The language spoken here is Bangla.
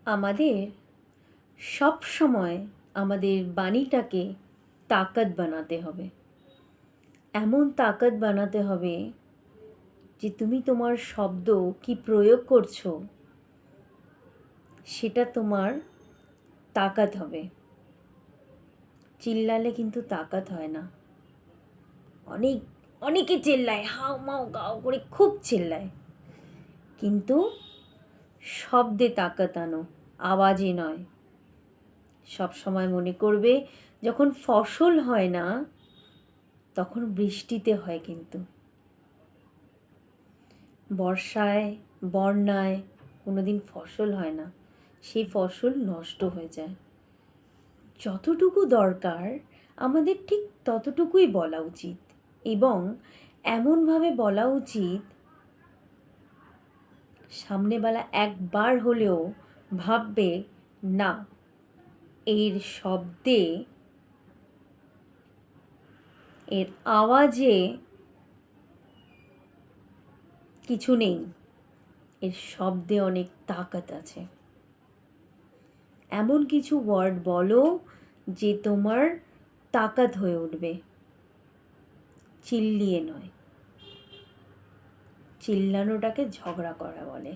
আমাদের সব সময় আমাদের বাণীটাকে তাকত বানাতে হবে। এমন তাকত বানাতে হবে যে তুমি তোমার শব্দ কি প্রয়োগ করছো সেটা তোমার তাকত হবে। চিল্লালে কিন্তু তাকত হয় না। অনেকে চেল্লায়, হাউ মাউ গাও করে খুব চেল্লায়, কিন্তু শব্দে তাকত আনো, আওয়াজে নয়। সব সময় মনে করবে যখন ফসল হয় না তখন বৃষ্টিতে হয়, কিন্তু বর্ষায় বন্যায় কোনোদিন ফসল হয় না, সেই ফসল নষ্ট হয়ে যায়। যতটুকু দরকার আমাদের ঠিক ততটুকুই বলা উচিত, এবং এমনভাবে বলা উচিত সামনেবেলা একবার হলেও ভাববে, না এর শব্দে, এর আওয়াজে কিছু নেই, এর শব্দে অনেক তাকত আছে। এমন কিছু ওয়ার্ড বলো যে তোমার তাকত হয়ে উঠবে, চিল্লিয়ে নয়। চিল্লানোটাকে ঝগড়া করা বলে।